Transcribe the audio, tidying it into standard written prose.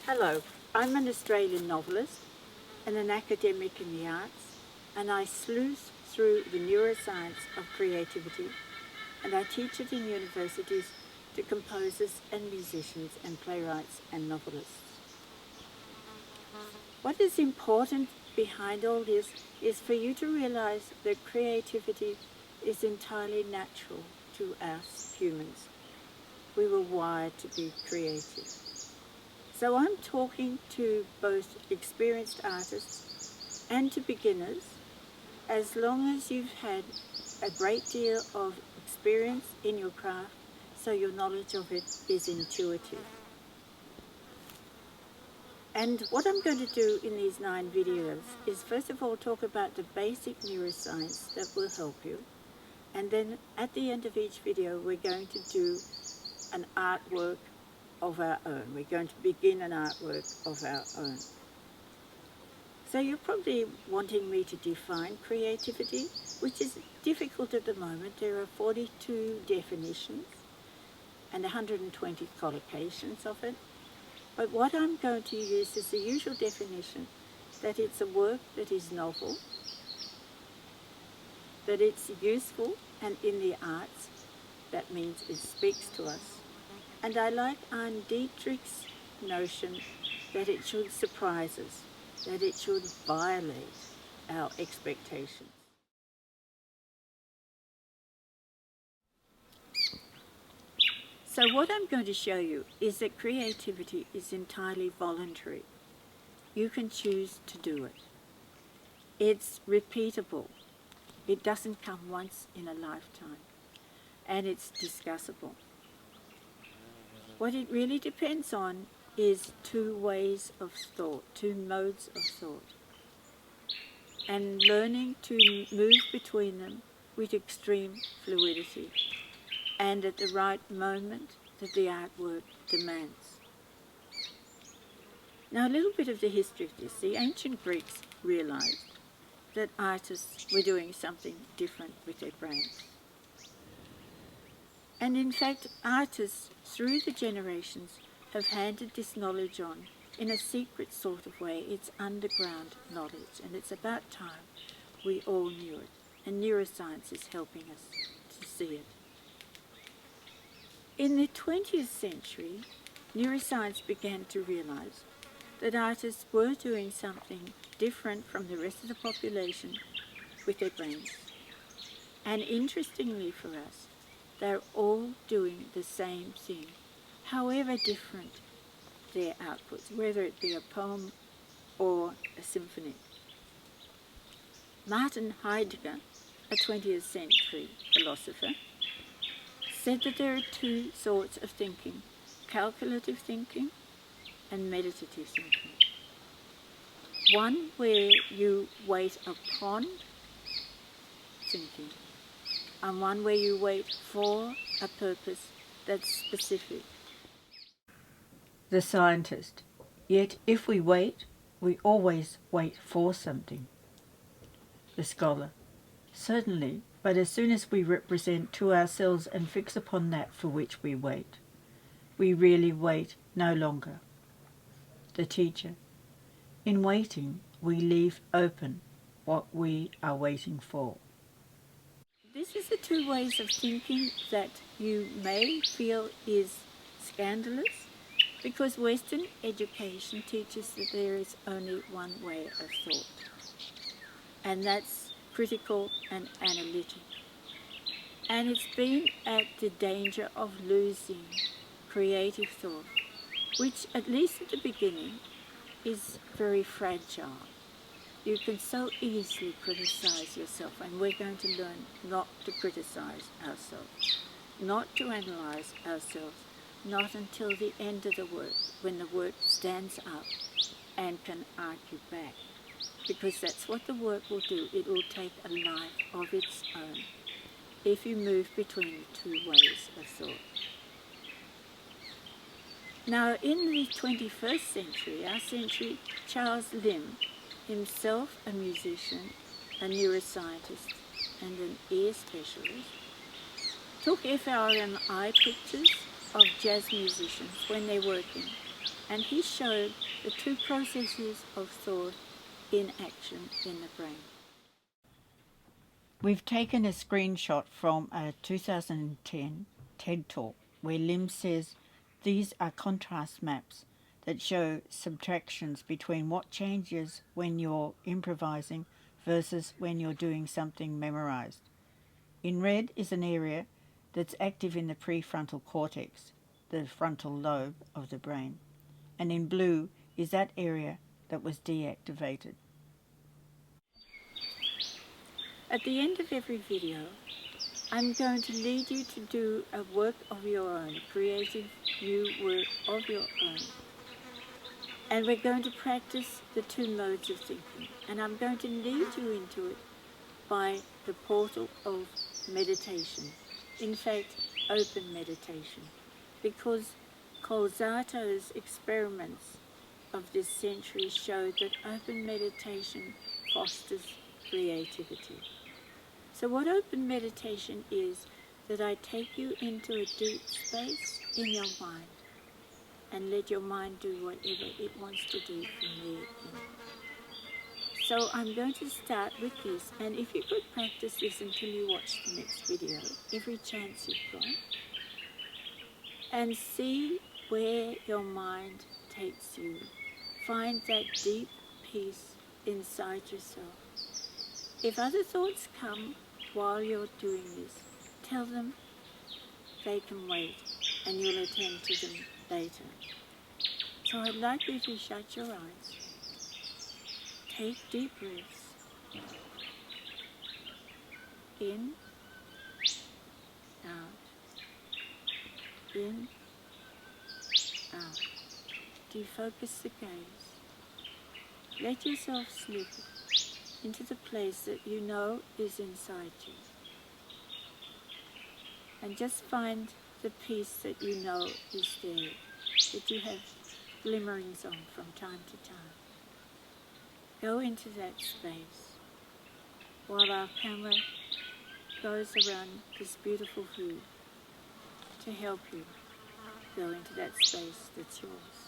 Hello, I'm an Australian novelist and an academic in the arts, and I sleuth through the neuroscience of creativity, and I teach it in universities to composers and musicians and playwrights and novelists. What is important behind all this is for you to realize that creativity is entirely natural to us humans. We were wired to be creative. So I'm talking to both experienced artists and to beginners, as long as you've had a great deal of experience in your craft, so your knowledge of it is intuitive. And what I'm going to do in these 9 videos is first of all talk about the basic neuroscience that will help you, and then at the end of each video we're going to do an artwork of our own. We're going to begin an artwork of our own. So you're probably wanting me to define creativity, which is difficult at the moment. There are 42 definitions and 120 collocations of it. But what I'm going to use is the usual definition, that it's a work that is novel, that it's useful and in the arts, that means it speaks to us. And I like Arne Dietrich's notion that it should surprise us, that it should violate our expectations. So what I'm going to show you is that creativity is entirely voluntary. You can choose to do it. It's repeatable. It doesn't come once in a lifetime. And it's discussable. What it really depends on is 2 ways of thought, 2 modes of thought, and learning to move between them with extreme fluidity and at the right moment that the artwork demands. Now, a little bit of the history of this. The ancient Greeks realized that artists were doing something different with their brains. And in fact, artists through the generations have handed this knowledge on in a secret sort of way. It's underground knowledge, and it's about time we all knew it. And neuroscience is helping us to see it. In the 20th century, neuroscience began to realize that artists were doing something different from the rest of the population with their brains. And interestingly for us, they're all doing the same thing, however different their outputs, whether it be a poem or a symphony. Martin Heidegger, a 20th century philosopher, said that there are 2 sorts of thinking, calculative thinking and meditative thinking. One where you wait upon thinking, and one where you wait for a purpose that's specific. The scientist, yet if we wait, we always wait for something. The scholar, certainly, but as soon as we represent to ourselves and fix upon that for which we wait, we really wait no longer. The teacher, in waiting, we leave open what we are waiting for. This is the 2 ways of thinking that you may feel is scandalous, because Western education teaches that there is only one way of thought, and that's critical and analytic. And it's been at the danger of losing creative thought, which at least at the beginning is very fragile. You can so easily criticize yourself, and we're going to learn not to criticize ourselves, not to analyze ourselves, not until the end of the work, when the work stands up and can argue back, because that's what the work will do. It will take a life of its own if you move between the 2 ways of thought. Now, in the 21st century, our century, Charles Limb, himself a musician, a neuroscientist and an ear specialist, took fMRI pictures of jazz musicians when they're working And he showed the two processes of thought in action in the brain. We've taken a screenshot from a 2010 TED Talk where Lim says these are contrast maps that show subtractions between what changes when you're improvising versus when you're doing something memorized. In red is an area that's active in the prefrontal cortex, the frontal lobe of the brain, and in blue is that area that was deactivated. At the end of every video, I'm going to lead you to do a work of your own, a creative new work of your own. And we're going to practice the two modes of thinking. And I'm going to lead you into it by the portal of meditation. In fact, open meditation. Because Colzato's experiments of this century showed that open meditation fosters creativity. So what open meditation is, that I take you into a deep space in your mind and let your mind do whatever it wants to do from there in. So I'm going to start with this, and if you could practice this until you watch the next video, every chance you've got, and see where your mind takes you. Find that deep peace inside yourself. If other thoughts come while you're doing this, tell them they can wait and you'll attend to them later. So I'd like you to shut your eyes. Take deep breaths. In, out. In, out. Defocus the gaze. Let yourself slip into the place that you know is inside you. And just find the peace that you know is there, that you have glimmerings on from time to time. Go into that space while our camera goes around this beautiful view to help you go into that space that's yours.